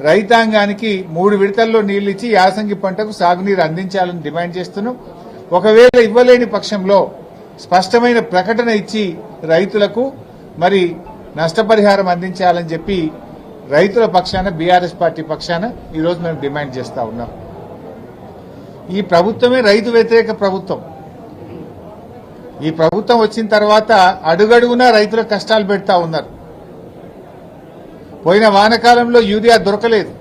రైతాంగానికి 3 విడతల్లో నీళ్లు ఇచ్చి యాసంగి పంటకు సాగునీరు అందించాలని డిమాండ్ చేస్తున్నాం. ఒకవేళ ఇవ్వలేని పక్షంలో స్పష్టమైన ప్రకటన ఇచ్చి రైతులకు మరి నష్టపరిహారం అందించాలని చెప్పి రైతుల పక్షాన బీఆర్ఎస్ పార్టీ పక్షాన ఈరోజు మేము డిమాండ్ చేస్తా ఉన్నాం. ఈ ప్రభుత్వమే రైతు వ్యతిరేక ప్రభుత్వం. ఈ ప్రభుత్వం వచ్చిన తర్వాత అడుగడుగునా రైతుల కష్టాలు పెడతా ఉన్నారు. పోయిన వానకాలంలో యూరియా దొరకలేదు,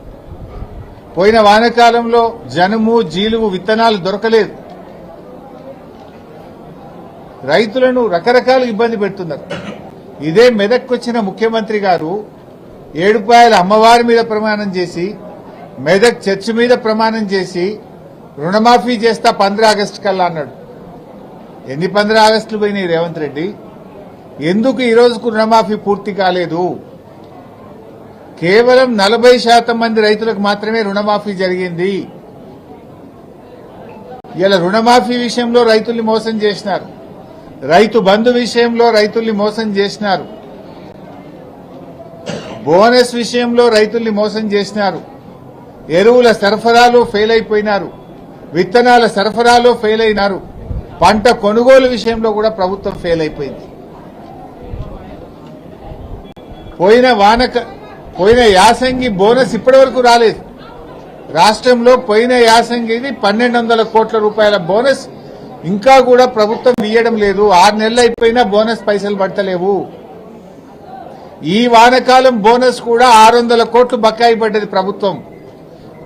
పోయిన వానకాలంలో జనుము జీలుగు విత్తనాలు దొరకలేదు. రైతులను రకరకాల ఇబ్బంది పెడుతున్నారు. ఇదే మెదక్కొచ్చిన ముఖ్యమంత్రి గారు ఏడుపాయల అమ్మవారి మీద ప్రమాణం చేసి, మెదక్ చర్చి మీద ప్రమాణం చేసి రుణమాఫీ చేస్తా 15 ఆగస్టు కల్లా అన్నాడు. ఎన్ని 15 ఆగస్టులు పోయినాయి రేవంత్ రెడ్డి? ఎందుకు ఈ రోజుకు రుణమాఫీ పూర్తి కాలేదు? కేవలం 40% మంది రైతులకు మాత్రమే రుణమాఫీ జరిగింది. ఇలా రుణమాఫీ విషయంలో రైతుల్ని మోసం చేసినారు, రైతు బంధు విషయంలో రైతుల్ని మోసం చేసినారు, బోనస్ విషయంలో రైతుల్ని మోసం చేసినారు, ఎరువుల సరఫరాలో ఫెయిల్ అయిపోయినారు, విత్తనాల సరఫరాలో ఫెయిల్ అయినారు, పంట కొనుగోలు విషయంలో కూడా ప్రభుత్వం ఫెయిల్ అయిపోయింది. పోయిన యాసంగి బోనస్ ఇప్పటి వరకు రాలేదు. రాష్ట్రంలో పోయిన యాసంగిది 1200 కోట్ల రూపాయల బోనస్ ఇంకా కూడా ప్రభుత్వం ఇయ్యడం లేదు. 6 నెలలు అయిపోయినా బోనస్ పైసలు పడతలేవు. ఈ వానకాలం బోనస్ కూడా 600 కోట్లు బకాయి పడ్డది ప్రభుత్వం.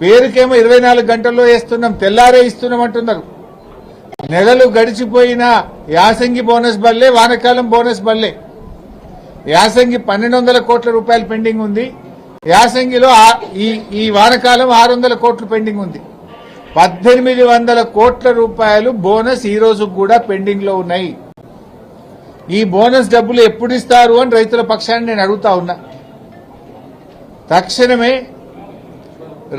పేరుకేమో 24 గంటల్లో వేస్తున్నాం, తెల్లారే ఇస్తున్నాం అంటున్నారు. నెలలు గడిచిపోయినా యాసంగి బోనస్ బల్లే, వానకాలం బోనస్ బల్లే. యాసంగి 1200 కోట్ల రూపాయలు పెండింగ్ ఉంది, యాసంగిలో ఈ వానకాలం 600 కోట్లు పెండింగ్ ఉంది. 1800 కోట్ల రూపాయలు బోనస్ ఈ రోజు కూడా పెండింగ్ లో ఉన్నాయి. ఈ బోనస్ డబ్బులు ఎప్పుడు ఇస్తారు అని రైతుల పక్షాన్ని నేను అడుగుతా ఉన్నా. తక్షణమే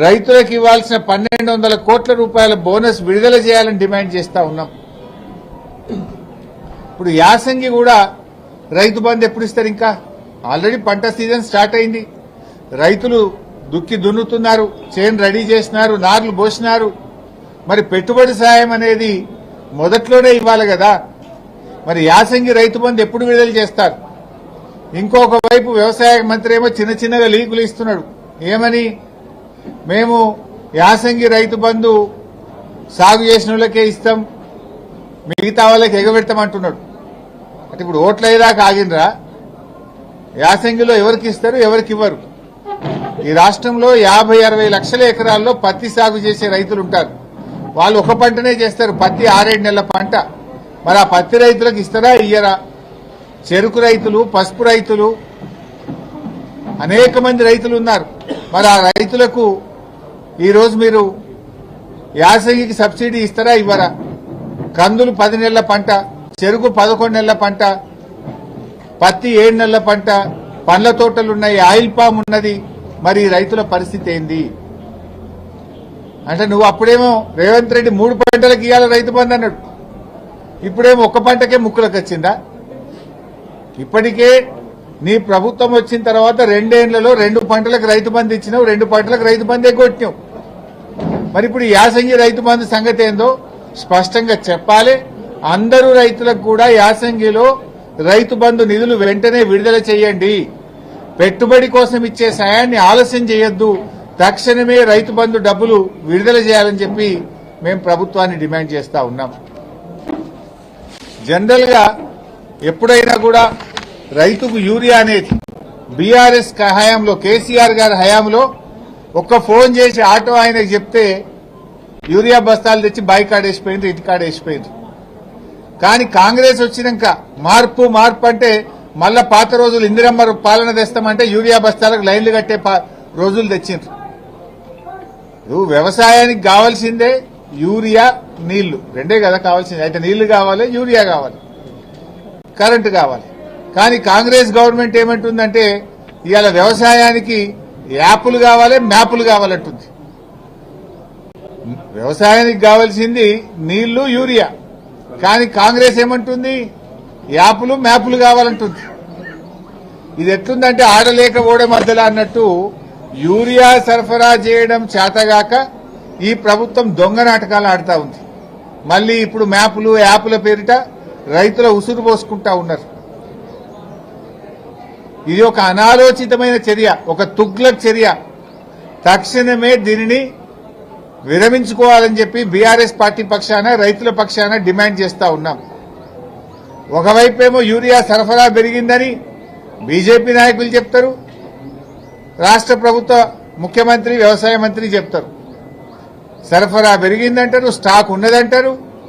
రైతులకు ఇవ్వాల్సిన 1200 కోట్ల రూపాయల బోనస్ విడుదల చేయాలని డిమాండ్ చేస్తా ఉన్నాం. ఇప్పుడు యాసంగి కూడా రైతు బంధు ఎప్పుడు ఇస్తారు? ఇంకా ఆల్రెడీ పంట సీజన్ స్టార్ట్ అయింది. రైతులు దుక్కి దున్నుతున్నారు, చేను రెడీ చేసినారు, నార్లు పోసినారు. మరి పెట్టుబడి సాయం అనేది మొదట్లోనే ఇవ్వాలి కదా. మరి యాసంగి రైతు బంధు ఎప్పుడు విడుదల చేస్తారు? ఇంకొక వైపు వ్యవసాయ మంత్రి ఏమో చిన్నగా లీకులు ఇస్తున్నాడు. ఏమని? మేము యాసంగి రైతు బంధు సాగు చేసిన వాళ్ళకే ఇస్తాం, మిగతా వాళ్ళకి ఎగబెడతామంటున్నాడు. అంటే ఇప్పుడు ఓట్లు అయ్యేదాకా ఆగినరా? యాసంగిలో ఎవరికి ఇస్తారు, ఎవరికి ఇవ్వరు? ఈ రాష్ట్రంలో 50-60 లక్షల ఎకరాల్లో పత్తి సాగు చేసే రైతులు ఉంటారు. వాళ్ళు ఒక పంటనే చేస్తారు, పత్తి 6-7 నెలల పంట. మరి ఆ పత్తి రైతులకు ఇస్తారా, ఇయ్యరా? చెరుకు రైతులు, పసుపు రైతులు, అనేక మంది రైతులు ఉన్నారు. మరి ఆ రైతులకు ఈరోజు మీరు యాసంగికి సబ్సిడీ ఇస్తారా, ఇవ్వరా? కందులు 10 నెలల పంట, చెరుకు 11 నెలల పంట, పత్తి 7 నెలల పంట, పండ్ల తోటలున్నాయి, ఆయిల్ పామ్ ఉన్నది. మరి రైతుల పరిస్థితి ఏంది? అంటే నువ్వు అప్పుడేమో రేవంత్ రెడ్డి 3 పంటలకు ఇవ్వాలి రైతు బంధు అన్నాడు, ఇప్పుడేమో ఒక్క పంటకే ముక్కులకు వచ్చిందా? ఇప్పటికే నీ ప్రభుత్వం వచ్చిన తర్వాత 2 ఏళ్లలో 2 పంటలకు రైతు బంధు ఇచ్చినావు, 2 పంటలకు రైతు బంధు ఎగ్గొట్టినావు. మరి ఇప్పుడు యాసంగి రైతు బంధు సంగతి ఏందో స్పష్టంగా చెప్పాలి. అందరూ రైతులకు కూడా యాసంగిలో రైతు బంధు నిధులు వెంటనే విడుదల చేయండి. పెట్టుబడి కోసం ఇచ్చే సాయాన్ని ఆలస్యం చేయొద్దు. తక్షణమే రైతు బంధు డబ్బులు విడుదల చేయాలని చెప్పి మేము ప్రభుత్వాన్ని డిమాండ్ చేస్తా ఉన్నాం. జనరల్ గా ఎప్పుడైనా కూడా రైతుకు యూరియా అనేది బీఆర్ఎస్ హయాంలో, కేసీఆర్ గారి హయాంలో ఒక్క ఫోన్ చేసి ఆటో ఆయనకు చెప్తే యూరియా బస్తాలు తెచ్చి బాయికాడ్ వేసిపోయింది, ఇటుకాడ వేసిపోయింది. కానీ కాంగ్రెస్ వచ్చినాక మార్పు అంటే మళ్ళా పాత రోజులు ఇందిరమ్మ పాలన తెస్తామంటే యూరియా బస్తాలకు లైన్లు కట్టే రోజులు తెచ్చిండ్రు. వ్యవసాయానికి కావాల్సిందే యూరియా, నీళ్లు, రెండే కదా కావాల్సింది. అయితే నీళ్లు కావాలి, యూరియా కావాలి, కరెంటు కావాలి. కానీ కాంగ్రెస్ గవర్నమెంట్ ఏమంటుందంటే ఇవాళ వ్యవసాయానికి యాప్లు కావాలి, మ్యాపులు కావాలంటుంది. వ్యవసాయానికి కావాల్సింది నీళ్లు, యూరియా. కానీ కాంగ్రెస్ ఏమంటుంది? యాప్లు, మ్యాపులు కావాలంటుంది. ఇది ఎట్లుందంటే ఆడలేక ఓడే మధ్యలో అన్నట్టు యూరియా సరఫరా చేయడం చేతగాక ఈ ప్రభుత్వం దొంగ నాటకాలు ఆడుతా ఉంది. మళ్ళీ ఇప్పుడు మ్యాపులు యాప్ల పేరిట రైతుల ఉసురు పోసుకుంటా ఉన్నారు. ఇది ఒక అనాలోచితమైన చర్య, ఒక తుగ్లక్ చర్య. తక్షణమే దీనిని విరమించుకోవాలని చెప్పి బీఆర్ఎస్ పార్టీ పక్షాన రైతుల పక్షాన డిమాండ్ చేస్తా ఉన్నాం. ఒకవైపేమో యూరియా సరఫరా పెరిగిందని బీజేపీ నాయకులు చెప్తారు, రాష్ట్ర ప్రభుత్వ ముఖ్యమంత్రి వ్యవసాయ మంత్రి చెప్తారు. సరఫరా పెరిగిందంటారు, స్టాక్ ఉన్నదంటారు.